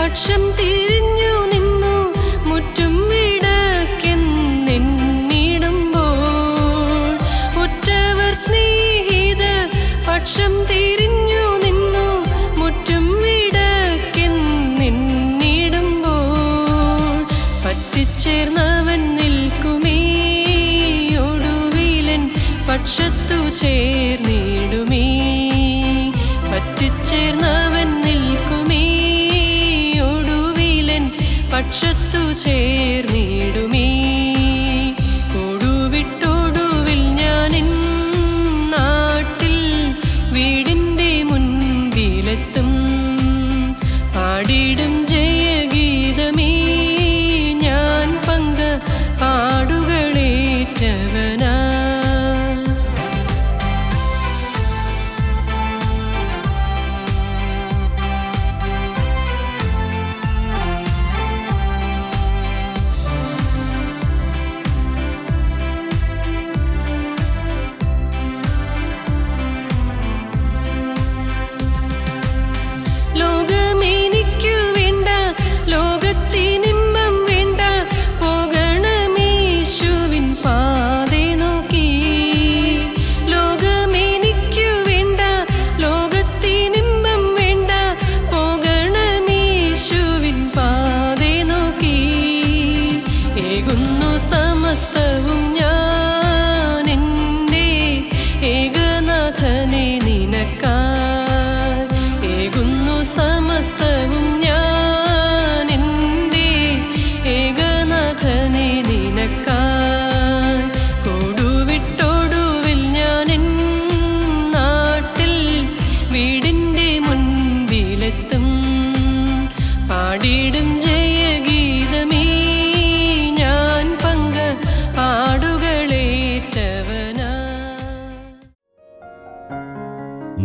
പക്ഷം തിരിഞ്ഞു നിന്നു മുറ്റും വിടക്കെന്നിടുമ്പോൾ ഉറ്റവർ സ്നേഹിതർ പക്ഷം തിരിഞ്ഞു നിന്നു മുറ്റും വിടക്കെന്നിടുമ്പോൾ പറ്റിച്ചേർന്നവൻ നിൽക്കുമേ ഒടുവിലൻ പക്ഷത്തു ചേർന്നിടുമേ. പറ്റിച്ചേർന്നവൻ നിൽക്കുമേ ഒടുവിലൻ പക്ഷത്തു ചേർന്നിടുമേ. കൊടുവിട്ടൊടുവിൽ ഞാനെൻ നാട്ടിൽ വീടിൻ്റെ മുൻപിലെത്തും. പാടിടും ജയഗീതമേ ഞാൻ പങ്ക പാടുകളേറ്റവനാ. ലോകമെനിക്കു വേണ്ട, ലോകത്തിനിമ്പം വേണ്ട, പോകണമേശുവിൻ പാതേ നോക്കി. ലോകമെനിക്കു വേണ്ട, ലോകത്തിനിമ്പം വേണ്ട, പോകണമേശുവിൻ പാതേ നോക്കി. ഏകുന്നു സമസ്തവും ഞാൻ എൻ്റെ ഏകനാഥനെ നിനക്കായി. ഏകുന്നു സമസ്തവും ഞാൻ എൻ്റെ ഏകനാഥനെ നിനക്കായി. കൊടുവിട്ടൊടുവിൽ ഞാനെൻ നാട്ടിൽ വീടിൻ്റെ മുൻപിലെത്തും. പാടിടും ജയഗീതമേ ഞാൻ പങ്ക പാടുകളേറ്റവനാ.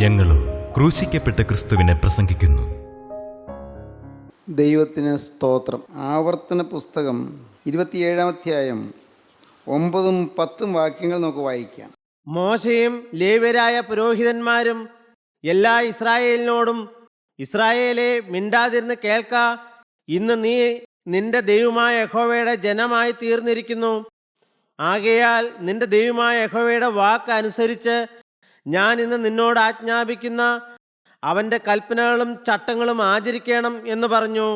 ഞങ്ങളും ക്രൂശിക്കപ്പെട്ട ക്രിസ്തുവിനെ പ്രസംഗിക്കുന്നു. ദൈവത്തിന് സ്തോത്രം. ആവർത്തന പുസ്തകം 27-ാം അധ്യായം 9-10 വാക്യങ്ങൾ നമുക്ക് വായിക്കാം. മോശയും ലേവ്യരായ പുരോഹിതന്മാരും എല്ലാ ഇസ്രായേലിനോടും, ഇസ്രായേലെ മിണ്ടാതിരുന്ന് കേൾക്ക, ഇന്ന് നീ നിന്റെ ദൈവമായ യഹോവയുടെ ജനമായി തീർന്നിരിക്കുന്നു. ആകയാൽ നിന്റെ ദൈവമായ യഹോവയുടെ വാക്ക് അനുസരിച്ച് ഞാൻ ഇന്ന് നിന്നോട് ആജ്ഞാപിക്കുന്ന അവൻ്റെ കൽപ്പനകളും ചട്ടങ്ങളും ആചരിക്കണം എന്ന് പറഞ്ഞു.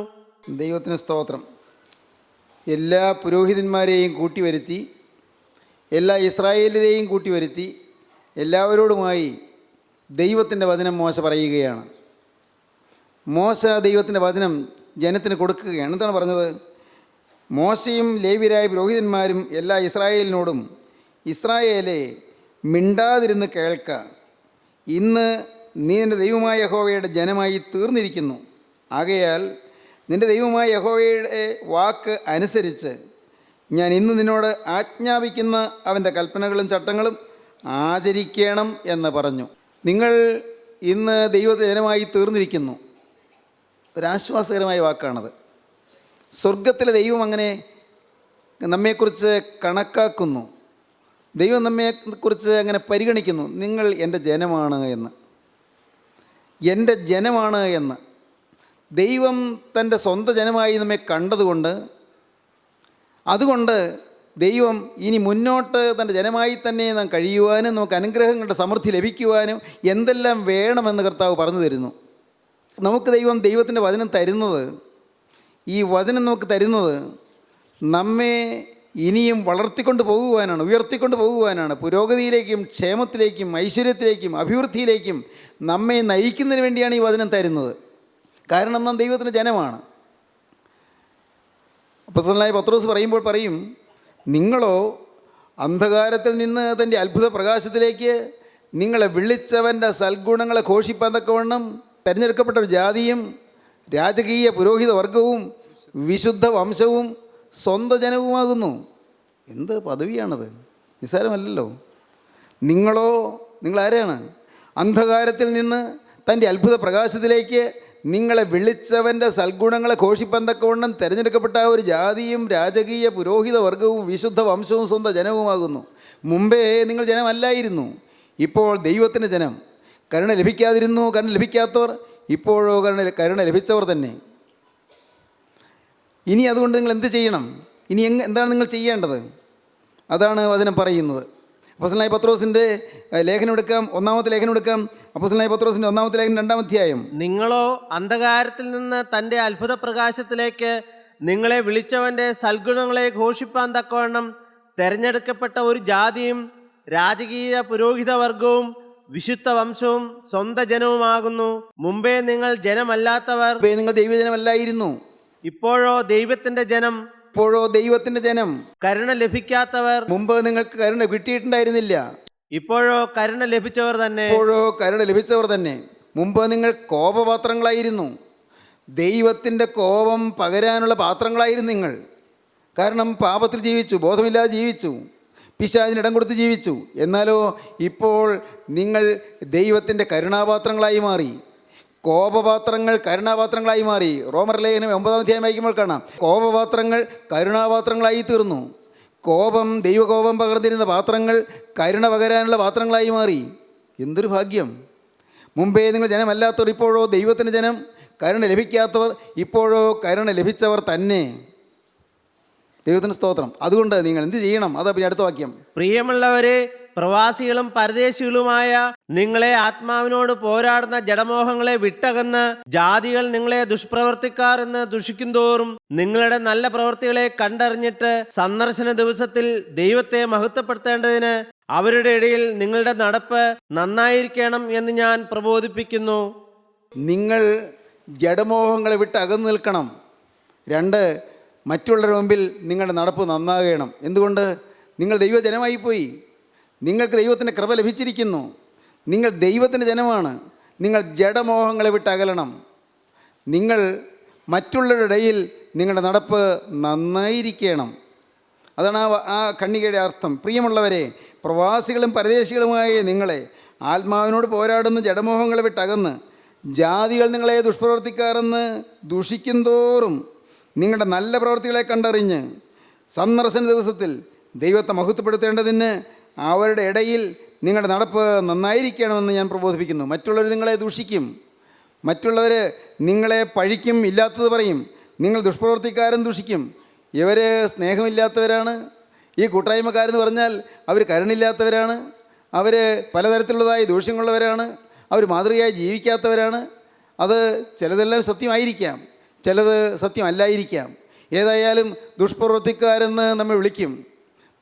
ദൈവത്തിന് സ്തോത്രം. എല്ലാ പുരോഹിതന്മാരെയും കൂട്ടിവരുത്തി, എല്ലാ ഇസ്രായേലരെയും കൂട്ടിവരുത്തി, എല്ലാവരോടുമായി ദൈവത്തിൻ്റെ വചനം മോശ പറയുകയാണ്. മോശ ദൈവത്തിൻ്റെ വചനം ജനത്തിന് കൊടുക്കുകയാണ്. എന്താണ് പറഞ്ഞത്? മോശയും ലേവ്യരായ പുരോഹിതന്മാരും എല്ലാ ഇസ്രായേലിനോടും, ഇസ്രായേലെ മിണ്ടാതിരുന്ന് കേൾക്ക, ഇന്ന് നീ നിൻ്റെ ദൈവമായ യഹോവയുടെ ജനമായി തീർന്നിരിക്കുന്നു. ആകയാൽ നിൻ്റെ ദൈവമായ യഹോവയുടെ വാക്ക് അനുസരിച്ച് ഞാൻ ഇന്ന് നിന്നോട് ആജ്ഞാപിക്കുന്ന അവൻ്റെ കൽപ്പനകളും ചട്ടങ്ങളും ആചരിക്കണം എന്ന് പറഞ്ഞു. നിങ്ങൾ ഇന്ന് ദൈവത്തെ ജനമായി തീർന്നിരിക്കുന്നു. ഒരാശ്വാസകരമായ വാക്കാണത്. സ്വർഗത്തിലെ ദൈവം അങ്ങനെ നമ്മെക്കുറിച്ച് കണക്കാക്കുന്നു. ദൈവം നമ്മെക്കുറിച്ച് അങ്ങനെ പരിഗണിക്കുന്നു. നിങ്ങൾ എൻ്റെ ജനമാണ് എന്ന്, എൻ്റെ ജനമാണ് എന്ന്. ദൈവം തൻ്റെ സ്വന്തം ജനമായി നമ്മെ കണ്ടതുകൊണ്ട്, അതുകൊണ്ട് ദൈവം ഇനി മുന്നോട്ട് തൻ്റെ ജനമായി തന്നെ നാം കഴിയുവാനും നമുക്ക് അനുഗ്രഹങ്ങളുടെ സമൃദ്ധി ലഭിക്കുവാനും എന്തെല്ലാം വേണമെന്ന് കർത്താവ് പറഞ്ഞു തരുന്നു. നമുക്ക് ദൈവത്തിൻ്റെ വചനം തരുന്നത്, ഈ വചനം നമുക്ക് തരുന്നത് നമ്മെ ഇനിയും വളർത്തിക്കൊണ്ട് പോകുവാനാണ്, ഉയർത്തിക്കൊണ്ട് പോകുവാനാണ്. പുരോഗതിയിലേക്കും ക്ഷേമത്തിലേക്കും ഐശ്വര്യത്തിലേക്കും അഭിവൃദ്ധിയിലേക്കും നമ്മെ നയിക്കുന്നതിന് വേണ്ടിയാണ് ഈ വചനം തരുന്നത്. കാരണം നാം ദൈവത്തിൻ്റെ ജനമാണ്. അപ്പോസ്തലനായ പത്രോസ് പറയുമ്പോൾ പറയും, നിങ്ങളോ അന്ധകാരത്തിൽ നിന്ന് തൻ്റെ അത്ഭുത പ്രകാശത്തിലേക്ക് നിങ്ങളെ വിളിച്ചവൻ്റെ സൽഗുണങ്ങളെ ഘോഷിപ്പാൻ തക്കവണ്ണം തിരഞ്ഞെടുക്കപ്പെട്ട ഒരു ജാതിയും രാജകീയ പുരോഹിത വർഗവും വിശുദ്ധ വംശവും സ്വന്തം ജനവുമാകുന്നു. എന്ത് പദവിയാണത്! നിസ്സാരമല്ലല്ലോ. നിങ്ങളാരാണ്? അന്ധകാരത്തിൽ നിന്ന് തൻ്റെ അത്ഭുത പ്രകാശത്തിലേക്ക് നിങ്ങളെ വിളിച്ചവൻ്റെ സൽഗുണങ്ങളെ ഘോഷിപ്പാൻ തക്കവണ്ണം തിരഞ്ഞെടുക്കപ്പെട്ട ഒരു ജാതിയും രാജകീയ പുരോഹിത വർഗവും വിശുദ്ധ വംശവും സ്വന്തം ജനവുമാകുന്നു. മുമ്പേ നിങ്ങൾ ജനമല്ലായിരുന്നു, ഇപ്പോൾ ദൈവത്തിൻ്റെ ജനം. കരുണ ലഭിക്കാതിരുന്നു, കരുണ ലഭിക്കാത്തവർ, ഇപ്പോഴോ കരുണ ലഭിച്ചവർ തന്നെ. ഇനി അതുകൊണ്ട് നിങ്ങൾ എന്ത് ചെയ്യണം? ഇനി എന്താണ് നിങ്ങൾ ചെയ്യേണ്ടത്? അതാണ് വചനം പറയുന്നത്. അപ്പോസ്തലനായ പത്രോസിൻ്റെ ലേഖനം എടുക്കാം, ഒന്നാമത്തെ ലേഖനം എടുക്കാം. അപ്പോസ്തലനായ പത്രോസിൻ്റെ ഒന്നാമത്തെ ലേഖനം 2-ാം അധ്യായം. നിങ്ങളോ അന്ധകാരത്തിൽ നിന്ന് തൻ്റെ അത്ഭുത പ്രകാശത്തിലേക്ക് നിങ്ങളെ വിളിച്ചവൻ്റെ സൽഗുണങ്ങളെ ഘോഷിപ്പാൻ തക്കവണ്ണം തെരഞ്ഞെടുക്കപ്പെട്ട ഒരു ജാതിയും രാജകീയ പുരോഹിതവർഗവും വിശുദ്ധ വംശവും സ്വന്തം ജനവുമാകുന്നു. മുമ്പേ നിങ്ങൾ ജനമല്ലാത്തവർ, നിങ്ങൾ ദൈവജനമല്ലായിരുന്നു, ഇപ്പോഴോ ദൈവത്തിൻ്റെ ജനം. ഇപ്പോഴോ ദൈവത്തിൻ്റെ ജനം. കരുണ ലഭിക്കാത്തവർ, മുമ്പ് നിങ്ങൾക്ക് കരുണ കിട്ടിയിട്ടുണ്ടായിരുന്നില്ല, ഇപ്പോഴോ കരുണ ലഭിച്ചവർ തന്നെ. ഇപ്പോഴോ കരുണ ലഭിച്ചവർ തന്നെ. മുമ്പ് നിങ്ങൾ കോപപാത്രങ്ങളായിരുന്നു, ദൈവത്തിൻ്റെ കോപം പകരാനുള്ള പാത്രങ്ങളായിരുന്നു നിങ്ങൾ. കാരണം പാപത്തിൽ ജീവിച്ചു, ബോധമില്ലാതെ ജീവിച്ചു, പിശാചിന് ഇടം കൊടുത്ത് ജീവിച്ചു. എന്നാലോ ഇപ്പോൾ നിങ്ങൾ ദൈവത്തിൻ്റെ കരുണാപാത്രങ്ങളായി മാറി. കോപപാത്രങ്ങൾ കരുണാപാത്രങ്ങളായി മാറി. റോമർ ലേഖനം 9-ാം അധ്യായം വായിക്കുമ്പോൾ കാണാം, കോപപാത്രങ്ങൾ കരുണാപാത്രങ്ങളായി തീർന്നു. കോപം, ദൈവകോപം പകർന്നിരുന്ന പാത്രങ്ങൾ കരുണ പകരാനുള്ള പാത്രങ്ങളായി മാറി. എന്തൊരു ഭാഗ്യം! മുമ്പേ നിങ്ങൾ ജനമല്ലാത്തവർ, ഇപ്പോഴോ ദൈവത്തിൻ്റെ ജനം. കരുണ ലഭിക്കാത്തവർ, ഇപ്പോഴോ കരുണ ലഭിച്ചവർ തന്നെ. ദൈവത്തിന് സ്തോത്രം. അതുകൊണ്ട് നിങ്ങൾ എന്ത് ചെയ്യണം? അതാ പിന്നെ അടുത്ത വാക്യം. പ്രിയമുള്ളവരെ, പ്രവാസികളും പരദേശികളുമായ നിങ്ങളെ ആത്മാവിനോട് പോരാടുന്ന ജഡമോഹങ്ങളെ വിട്ടകന്ന് ജാതികൾ നിങ്ങളെ ദുഷ്പ്രവർത്തിക്കാർ എന്ന് ദുഷിക്കുന്തോറും നിങ്ങളുടെ നല്ല പ്രവൃത്തികളെ കണ്ടറിഞ്ഞിട്ട് സന്ദർശന ദിവസത്തിൽ ദൈവത്തെ മഹത്വപ്പെടുത്തേണ്ടതിന് അവരുടെ ഇടയിൽ നിങ്ങളുടെ നടപ്പ് നന്നായിരിക്കണം എന്ന് ഞാൻ പ്രബോധിപ്പിക്കുന്നു. നിങ്ങൾ ജഡമോഹങ്ങളെ വിട്ട് അകന്നു നിൽക്കണം. 2, മറ്റുള്ളവരുടെ മുമ്പിൽ നിങ്ങളുടെ നടപ്പ് നന്നാകണം. എന്തുകൊണ്ട്? നിങ്ങൾ ദൈവജനമായി പോയി. നിങ്ങൾക്ക് ദൈവത്തിൻ്റെ കൃപ ലഭിച്ചിരിക്കുന്നു. നിങ്ങൾ ദൈവത്തിൻ്റെ ജനമാണ്. നിങ്ങൾ ജഡമോഹങ്ങളെ വിട്ട് അകലണം. നിങ്ങൾ മറ്റുള്ളവരുടെ ഇടയിൽ നിങ്ങളുടെ നടപ്പ് നന്നായിരിക്കണം. അതാണ് ആ ഖണ്ഡികയുടെ അർത്ഥം. പ്രിയമുള്ളവരെ, പ്രവാസികളും പരദേശികളുമായ നിങ്ങളെ ആത്മാവിനോട് പോരാടുന്ന ജഡമോഹങ്ങളെ വിട്ടകന്ന് ജാതികൾ നിങ്ങളെ ദുഷ്പ്രവർത്തിക്കാരെന്ന് ദുഷിക്കുന്തോറും നിങ്ങളുടെ നല്ല പ്രവൃത്തികളെ കണ്ടറിഞ്ഞ് സന്ദർശന ദിവസത്തിൽ ദൈവത്തെ മഹത്വപ്പെടുത്തേണ്ടതിന് അവരുടെ ഇടയിൽ നിങ്ങളുടെ നടപ്പ് നന്നായിരിക്കണമെന്ന് ഞാൻ പ്രബോധിപ്പിക്കുന്നു. മറ്റുള്ളവർ നിങ്ങളെ ദൂഷിക്കും, മറ്റുള്ളവർ നിങ്ങളെ പഴിക്കും, ഇല്ലാത്തത് പറയും. നിങ്ങൾ ദുഷ്പ്രവർത്തിക്കാരും ദൂഷിക്കും. ഇവർ സ്നേഹമില്ലാത്തവരാണ്, ഈ കൂട്ടായ്മക്കാരെന്ന് പറഞ്ഞാൽ അവർ കരുണില്ലാത്തവരാണ്, അവർ പലതരത്തിലുള്ളതായ ദൂഷ്യങ്ങളുള്ളവരാണ്, അവർ മാതൃകയായി ജീവിക്കാത്തവരാണ്. അത് ചിലതെല്ലാം സത്യമായിരിക്കാം, ചിലത് സത്യമല്ലായിരിക്കാം. ഏതായാലും ദുഷ്പ്രവർത്തിക്കാരെന്ന് നമ്മെ വിളിക്കും,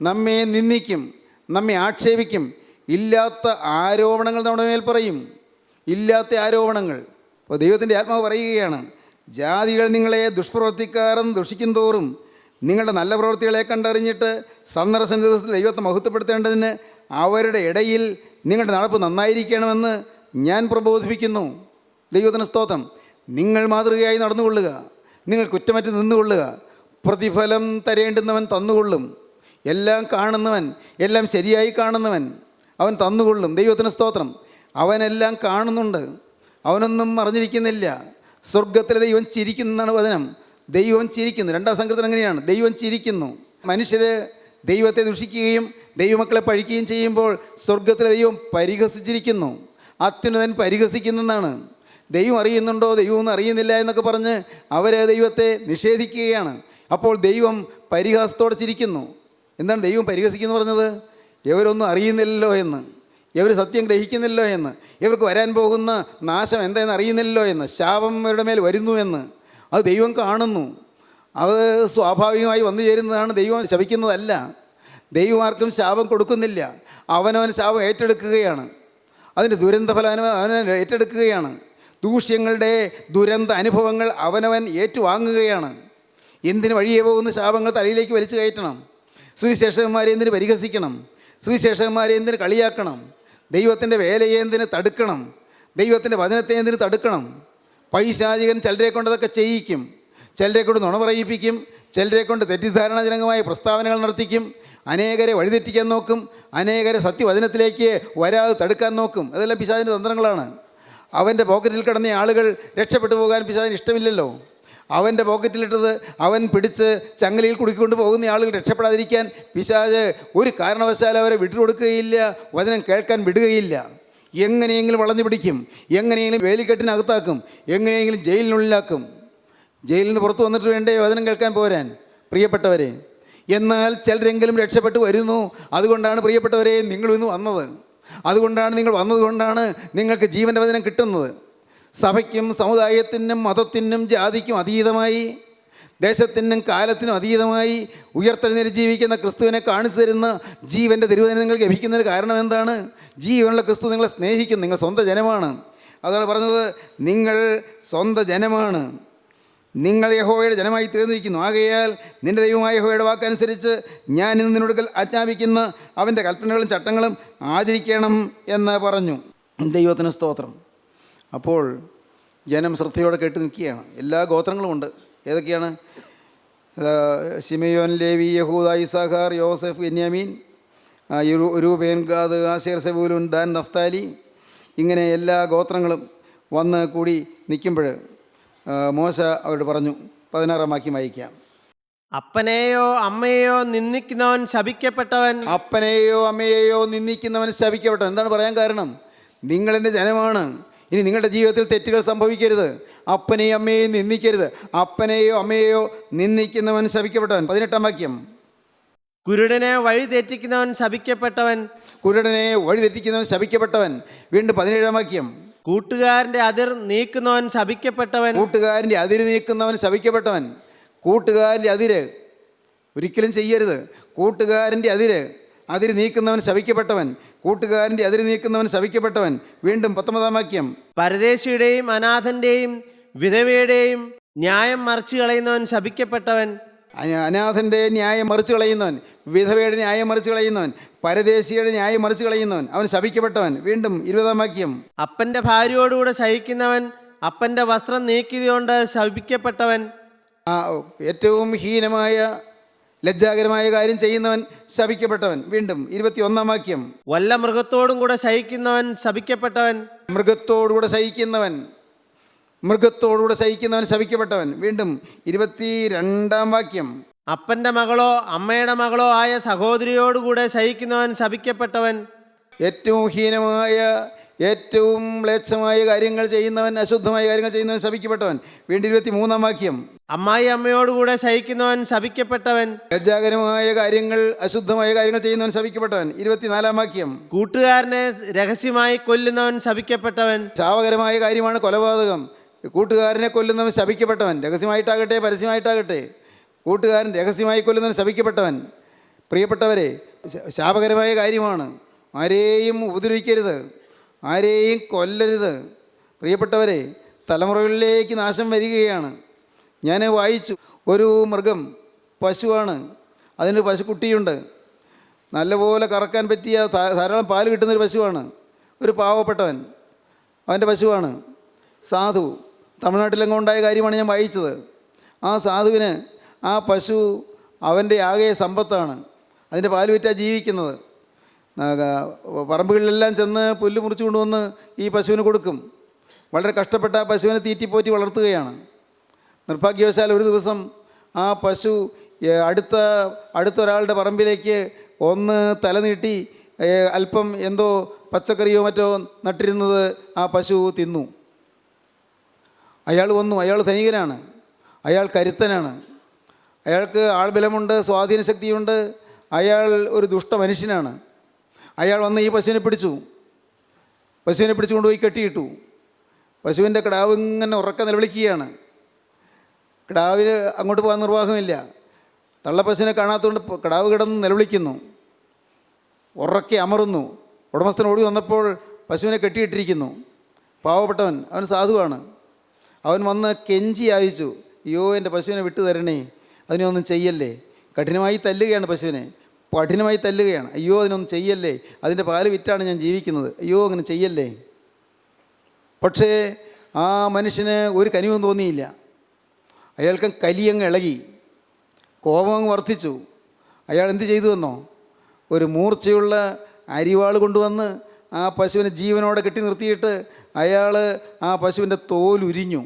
നമ്മെ നിന്ദിക്കും, നമ്മെ ആക്ഷേപിക്കും, ഇല്ലാത്ത ആരോപണങ്ങൾ നമ്മുടെ മേൽ പറയും, ഇല്ലാത്ത ആരോപണങ്ങൾ. അപ്പോൾ ദൈവത്തിൻ്റെ ആത്മാവ് പറയുകയാണ്, ജാതികൾ നിങ്ങളെ ദുഷ്പ്രവർത്തിക്കാരെന്ന് ദുഷിക്കും തോറും നിങ്ങളുടെ നല്ല പ്രവൃത്തികളെ കണ്ടറിഞ്ഞിട്ട് സന്ദർശന ദിവസത്തിൽ ദൈവത്തെ മഹത്വപ്പെടുത്തേണ്ടതിന് അവരുടെ ഇടയിൽ നിങ്ങളുടെ നടപ്പ് നന്നായിരിക്കണമെന്ന് ഞാൻ പ്രബോധിപ്പിക്കുന്നു. ദൈവത്തിന് സ്തോത്രം. നിങ്ങൾ മാതൃകയായി നടന്നുകൊള്ളുക, നിങ്ങൾ കുറ്റമറ്റ് നിന്നുകൊള്ളുക. പ്രതിഫലം തരേണ്ടുന്നവൻ തന്നുകൊള്ളും. എല്ലാം കാണുന്നവൻ, എല്ലാം ശരിയായി കാണുന്നവൻ അവൻ തന്നുകൊള്ളും. ദൈവത്തിന് സ്തോത്രം. അവനെല്ലാം കാണുന്നുണ്ട്, അവനൊന്നും അറിഞ്ഞിരിക്കുന്നില്ല. സ്വർഗത്തിലെ ദൈവം ചിരിക്കുന്നതാണ് വചനം. ദൈവം ചിരിക്കുന്നു. 2-ാം സങ്കീർത്തനം അങ്ങനെയാണ്, ദൈവം ചിരിക്കുന്നു. മനുഷ്യർ ദൈവത്തെ ദുഷിക്കുകയും ദൈവമക്കളെ പഴിക്കുകയും ചെയ്യുമ്പോൾ സ്വർഗത്തിലെ ദൈവം പരിഹസിച്ചിരിക്കുന്നു. അത്യുന്നതൻ പരിഹസിക്കുന്നതാണ്. ദൈവം അറിയുന്നുണ്ടോ, ദൈവമൊന്നും അറിയുന്നില്ല എന്നൊക്കെ പറഞ്ഞ് അവർ ദൈവത്തെ നിഷേധിക്കുകയാണ്. അപ്പോൾ ദൈവം പരിഹാസത്തോടെ ചിരിക്കുന്നു. എന്താണ് ദൈവം പരിഹസിക്കുന്നു പറഞ്ഞത്? ഇവരൊന്നും അറിയുന്നില്ലല്ലോ എന്ന്, ഇവർ സത്യം ഗ്രഹിക്കുന്നില്ലോ എന്ന്, ഇവർക്ക് വരാൻ പോകുന്ന നാശം എന്താണെന്ന് അറിയുന്നില്ലല്ലോ എന്ന്, ശാപം ഇവരുടെ മേൽ വരുന്നു എന്ന് അത് ദൈവം കാണുന്നു. അത് സ്വാഭാവികമായി വന്നു ചേരുന്നതാണ്. ദൈവം ശപിക്കുന്നതല്ല. ദൈവം ആർക്കും ശാപം കൊടുക്കുന്നില്ല. അവനവൻ ശാപം ഏറ്റെടുക്കുകയാണ്. അതിൻ്റെ ദുരന്തഫലം അവനവൻ ഏറ്റെടുക്കുകയാണ്. ദൂഷ്യങ്ങളുടെ ദുരന്ത അനുഭവങ്ങൾ അവനവൻ ഏറ്റുവാങ്ങുകയാണ്. എന്തിന് വഴിയെ പോകുന്ന ശാപങ്ങൾ തലയിലേക്ക് വലിച്ചു കയറ്റണം? സുവിശേഷകന്മാരെ എന്തിന് പരിഹസിക്കണം? സുവിശേഷകന്മാരെ എന്തിന് കളിയാക്കണം? ദൈവത്തിൻ്റെ വേലയെ എന്തിന് തടുക്കണം? ദൈവത്തിൻ്റെ വചനത്തെ എന്തിന് തടുക്കണം? പൈശാചികൻ ചിലരെ കൊണ്ടതൊക്കെ ചെയ്യിക്കും, ചിലരെ കൊണ്ട് നുണ പറയിപ്പിക്കും, ചിലരെ കൊണ്ട് തെറ്റിദ്ധാരണജനകമായ പ്രസ്താവനകൾ നടത്തിക്കും, അനേകരെ വഴിതെറ്റിക്കാൻ നോക്കും, അനേകരെ സത്യവചനത്തിലേക്ക് വരാതെ തടുക്കാൻ നോക്കും. അതെല്ലാം പിശാചിൻ്റെ തന്ത്രങ്ങളാണ്. അവൻ്റെ പോക്കറ്റിൽ കിടന്ന ആളുകൾ രക്ഷപ്പെട്ടു പോകാൻ പിശാചിന് ഇഷ്ടമില്ലല്ലോ. അവൻ്റെ പോക്കറ്റിലിട്ടത് അവൻ പിടിച്ച് ചങ്ങലയിൽ കുടുക്കിക്കൊണ്ട് പോകുന്ന ആളുകൾ രക്ഷപ്പെടാതിരിക്കാൻ പിശാച് ഒരു കാരണവശാലും അവരെ വിട്ടുകൊടുക്കുകയില്ല, വചനം കേൾക്കാൻ വിടുകയില്ല. എങ്ങനെയെങ്കിലും വളഞ്ഞു പിടിക്കും, എങ്ങനെയെങ്കിലും വേലിക്കെട്ടിനകത്താക്കും, എങ്ങനെയെങ്കിലും ജയിലിനുള്ളിലാക്കും. ജയിലിൽ നിന്ന് പുറത്തു വന്നിട്ട് വേണ്ടേ വചനം കേൾക്കാൻ പോരാൻ പ്രിയപ്പെട്ടവരെ? എന്നാൽ ചിലരെങ്കിലും രക്ഷപ്പെട്ടു വരുന്നു. അതുകൊണ്ടാണ് പ്രിയപ്പെട്ടവരെ നിങ്ങൾ ഇന്ന് വന്നത്. അതുകൊണ്ടാണ് നിങ്ങൾ വന്നതുകൊണ്ടാണ് നിങ്ങൾക്ക് ജീവൻ്റെ വചനം കിട്ടുന്നത്. സഭയ്ക്കും സമുദായത്തിനും മതത്തിനും ജാതിക്കും അതീതമായി, ദേശത്തിനും കാലത്തിനും അതീതമായി ഉയർത്തെഴുന്നേറ്റ് ജീവിക്കുന്ന ക്രിസ്തുവിനെ കാണിച്ചു തരുന്ന ജീവൻ്റെ തിരുവചനം നിങ്ങൾക്ക് ലഭിക്കുന്നതിന് കാരണം എന്താണ്? ജീവനുള്ള ക്രിസ്തു നിങ്ങളെ സ്നേഹിക്കുന്നു. നിങ്ങൾ സ്വന്തം ജനമാണ്. അതാണ് പറഞ്ഞത്, നിങ്ങൾ സ്വന്തം ജനമാണ്. നിങ്ങൾ യഹോവയുടെ ജനമായി തീർന്നിരിക്കുന്നു. ആകയാൽ നിൻ്റെ ദൈവമായ യഹോവയുടെ വാക്കനുസരിച്ച് ഞാൻ ഇന്ന് നിന്നോട് ആജ്ഞാപിക്കുന്ന അവൻ്റെ കൽപ്പനകളും ചട്ടങ്ങളും ആചരിക്കണം എന്ന് പറഞ്ഞു. ദൈവത്തിന് സ്തോത്രം. അപ്പോൾ ജനം ശ്രദ്ധയോടെ കേട്ട് നിൽക്കുകയാണ്. എല്ലാ ഗോത്രങ്ങളുമുണ്ട്. ഏതൊക്കെയാണ്? ശിമയോൻ, ലേവി, യഹൂദ, ഇസാഖാർ, യോസഫ്, ബെന്യാമീൻ, രൂബേൻ, ഗാദ്, ആശേർ, സെബൂലൂൻ, ദാൻ, നഫ്താലി, ഇങ്ങനെ എല്ലാ ഗോത്രങ്ങളും വന്ന് കൂടി നിൽക്കുമ്പോൾ മോശ അവരോട് പറഞ്ഞു. 16 വാക്യം വായിക്കാം. അപ്പനെയോ അമ്മയെയോ നിന്ദിക്കുന്നവൻ ശപിക്കപ്പെട്ടവൻ. അപ്പനെയോ അമ്മയെയോ നിന്ദിക്കുന്നവൻ ശപിക്കപ്പെട്ടവൻ. എന്താണ് പറയാൻ കാരണം? നിങ്ങളെൻ്റെ ജനമാണ്. ഇനി നിങ്ങളുടെ ജീവിതത്തിൽ തെറ്റുകൾ സംഭവിക്കരുത്. അപ്പനെയും അമ്മയെയും നിന്ദിക്കരുത്. അപ്പനെയോ അമ്മയെയോ നിന്ദിക്കുന്നവൻ ശപിക്കപ്പെട്ടവൻ. 18 വാക്യം. കുരുടനെ വഴി തെറ്റിക്കുന്നവൻ ശപിക്കപ്പെട്ടവൻ. കുരുടനെ വഴി തെറ്റിക്കുന്നവൻ ശപിക്കപ്പെട്ടവൻ. വീണ്ടും 17 വാക്യം. കൂട്ടുകാരൻ്റെ അതിർ നീക്കുന്നവൻ ശപിക്കപ്പെട്ടവൻ. കൂട്ടുകാരൻ്റെ അതിര് നീക്കുന്നവൻ ശപിക്കപ്പെട്ടവൻ. കൂട്ടുകാരൻ്റെ അതിര് ഒരിക്കലും ചെയ്യരുത്. കൂട്ടുകാരൻ്റെ അതിര് നീക്കുന്നവൻ ശപിക്കപ്പെട്ടവൻ. കൂട്ടുകാരൻ്റെ അതിര് നീക്കുന്നവൻ ശപിക്കപ്പെട്ടവൻ. വീണ്ടും 19 വാക്യം. പരദേശിയുടെയും അനാഥൻ്റെയും വിധവയുടെയും ന്യായം മറിച്ചു കളയുന്നവൻ ശപിക്കപ്പെട്ടവൻ. അനാഥൻ്റെ ന്യായം മറിച്ച് കളയുന്നവൻ, വിധവയുടെ ന്യായം മറിച്ച് കളയുന്നവൻ, പരദേശിയുടെ ന്യായം മറിച്ച് കളയുന്നവൻ, അവൻ ശപിക്കപ്പെട്ടവൻ. വീണ്ടും 20 വാക്യം. അപ്പൻ്റെ ഭാര്യയോടുകൂടെ ശയിക്കുന്നവൻ അപ്പൻ്റെ വസ്ത്രം നീക്കിയതുകൊണ്ട് ശപിക്കപ്പെട്ടവൻ. ഏറ്റവും ഹീനമായ ലജ്ജാകരമായ കാര്യം ചെയ്യുന്നവൻ ശപിക്കപ്പെട്ടവൻ. വീണ്ടും 21 വാക്യം. വല്ല മൃഗത്തോടും കൂടെ ശയിക്കുന്നവൻ ശപിക്കപ്പെട്ടവൻ. മൃഗത്തോടുകൂടെ ശയിക്കുന്നവൻ ശപിക്കപ്പെട്ടവൻ. വീണ്ടും 22 വാക്യം. അപ്പൻ്റെ മകളോ അമ്മയുടെ മകളോ ആയ സഹോദരിയോടുകൂടെ ശയിക്കുന്നവൻ ശപിക്കപ്പെട്ടവൻ. ഏറ്റവും ഹീനമായ, ഏറ്റവും മ്ലേച്ഛമായ കാര്യങ്ങൾ ചെയ്യുന്നവൻ, അശുദ്ധമായ കാര്യങ്ങൾ ചെയ്യുന്നവൻ ശപിക്കപ്പെട്ടവൻ. വീണ്ടും 23 വാക്യം. അമ്മായി അമ്മയോടുകൂടെ ശയിക്കുന്നവൻ ശപിക്കപ്പെട്ടവൻ. ലജ്ജാകരമായ കാര്യങ്ങൾ, അശുദ്ധമായ കാര്യങ്ങൾ ചെയ്യുന്നവൻ ശപിക്കപ്പെട്ടവൻ. 24 വാക്യം. കൂട്ടുകാരനെ രഹസ്യമായി കൊല്ലുന്നവൻ ശപിക്കപ്പെട്ടവൻ. ശാപകരമായ കാര്യമാണ് കൊലപാതകം. കൂട്ടുകാരനെ കൊല്ലുന്നവൻ ശപിക്കപ്പെട്ടവൻ. രഹസ്യമായിട്ടാകട്ടെ പരസ്യമായിട്ടാകട്ടെ, കൂട്ടുകാരൻ രഹസ്യമായി കൊല്ലുന്നവൻ ശപിക്കപ്പെട്ടവൻ. പ്രിയപ്പെട്ടവരെ, ശാപകരമായ കാര്യമാണ്. ആരെയും ഉപദ്രവിക്കരുത്, ആരെയും കൊല്ലരുത്. പ്രിയപ്പെട്ടവരെ, തലമുറകളിലേക്ക് നാശം വരികയാണ്. ഞാൻ വായിച്ചു, ഒരു മൃഗം പശുവാണ്, അതിന് പശുക്കുട്ടിയുണ്ട്. നല്ലപോലെ കറക്കാൻ പറ്റിയ ധാരാളം പാല് കിട്ടുന്നൊരു പശുവാണ്. ഒരു പാവപ്പെട്ടവൻ, അവൻ്റെ പശുവാണ്. സാധു, തമിഴ്നാട്ടിലെങ്ങും ഉണ്ടായ കാര്യമാണ് ഞാൻ വായിച്ചത്. ആ സാധുവിന് ആ പശു അവൻ്റെ ആകെ സമ്പത്താണ്. അതിൻ്റെ പാല് വിറ്റാണ് ജീവിക്കുന്നത്. പറമ്പുകളിലെല്ലാം ചെന്ന് പുല്ല് മുറിച്ച് കൊണ്ടുവന്ന് ഈ പശുവിന് കൊടുക്കും. വളരെ കഷ്ടപ്പെട്ട ആ പശുവിനെ തീറ്റിപ്പോറ്റി വളർത്തുകയാണ്. നിർഭാഗ്യവശാൽ ഒരു ദിവസം ആ പശു അടുത്തൊരാളുടെ പറമ്പിലേക്ക് ഒന്ന് തല നീട്ടി അല്പം എന്തോ പച്ചക്കറിയോ മറ്റോ നട്ടിരുന്നത് ആ പശു തിന്നു. അയാൾ വന്നു. അയാൾ ധനികനാണ്, അയാൾ കരുത്തനാണ്, അയാൾക്ക് ആൾബലമുണ്ട്, സ്വാധീന ശക്തിയുണ്ട്. അയാൾ ഒരു ദുഷ്ട മനുഷ്യനാണ്. അയാൾ വന്ന് ഈ പശുവിനെ പിടിച്ചു കൊണ്ടുപോയി കെട്ടിയിട്ടു. പശുവിൻ്റെ കിടാവ് ഇങ്ങനെ ഉറക്ക നിലവിളിക്കുകയാണ്. കിടാവിന് അങ്ങോട്ട് പോകാൻ നിർവാഹമില്ല. തള്ളപ്പശുവിനെ കാണാത്തതുകൊണ്ട് കിടാവ് കിടന്ന് നിലവിളിക്കുന്നു, ഉറക്കെ അമറുന്നു. ഉടമസ്ഥൻ ഓടി വന്നപ്പോൾ പശുവിനെ കെട്ടിയിട്ടിരിക്കുന്നു. പാവപ്പെട്ടവൻ, അവൻ സാധുവാണ്. അവൻ വന്ന് കെഞ്ചി അയച്ചു, അയ്യോ എൻ്റെ പശുവിനെ വിട്ടു തരണേ, അതിനൊന്നും ചെയ്യല്ലേ. കഠിനമായി തല്ലുകയാണ് പശുവിനെ, കഠിനമായി തല്ലുകയാണ്. അയ്യോ അതിനൊന്നും ചെയ്യല്ലേ, അതിൻ്റെ പാല് വിറ്റാണ് ഞാൻ ജീവിക്കുന്നത്, അയ്യോ അങ്ങനെ ചെയ്യല്ലേ. പക്ഷേ ആ മനുഷ്യന് ഒരു കനിവും തോന്നിയില്ല. അയാൾക്ക് കലിയങ്ങ് ഇളകി, കോപം വർദ്ധിച്ചു. അയാൾ എന്ത് ചെയ്തു എന്നോ, ഒരു മൂർച്ചയുള്ള അരിവാൾ കൊണ്ടുവന്ന് ആ പശുവിനെ ജീവനോടെ കെട്ടി നിർത്തിയിട്ട് അയാൾ ആ പശുവിൻ്റെ തോലുരിഞ്ഞു.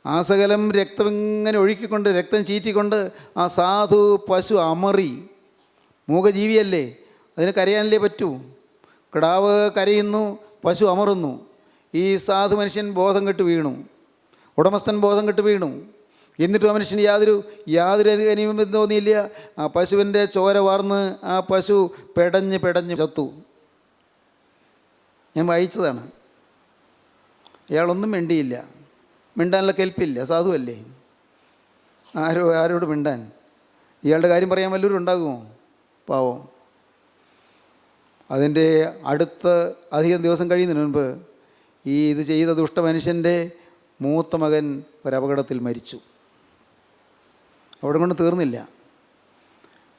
ആ സകലം രക്തം ഇങ്ങനെ ഒഴുക്കിക്കൊണ്ട്, രക്തം ചീറ്റിക്കൊണ്ട് ആ സാധു പശു അമറി. മൂകജീവിയല്ലേ, അതിന് കരയാനല്ലേ പറ്റൂ. കിടാവ് കരയുന്നു, പശു അമറുന്നു. ഈ സാധു മനുഷ്യൻ ബോധം കെട്ട് വീണു. ഉടമസ്ഥൻ ബോധം കെട്ട് വീണു. എന്നിട്ടും ആ മനുഷ്യന് യാതൊരു അനുഭവം തോന്നിയില്ല. ആ പശുവിൻ്റെ ചോര വാർന്ന് ആ പശു പെടഞ്ഞ് ചത്തു. ഞാൻ വായിച്ചതാണ്. ഇയാളൊന്നും മിണ്ടിയില്ല. മിണ്ടാനുള്ള കെൽപ്പില്ല, സാധുവല്ലേ, ആരോട് മിണ്ടാൻ? ഇയാളുടെ കാര്യം പറയാൻ വല്ലവരും ഉണ്ടാകുമോ? പാവം. അതിൻ്റെ അടുത്ത അധികം ദിവസം കഴിയുന്നതിന് മുൻപ് ഇത് ചെയ്ത ദുഷ്ടമനുഷ്യൻ്റെ മൂത്ത മകൻ ഒരപകടത്തിൽ മരിച്ചു. അവിടെ കൊണ്ട് തീർന്നില്ല.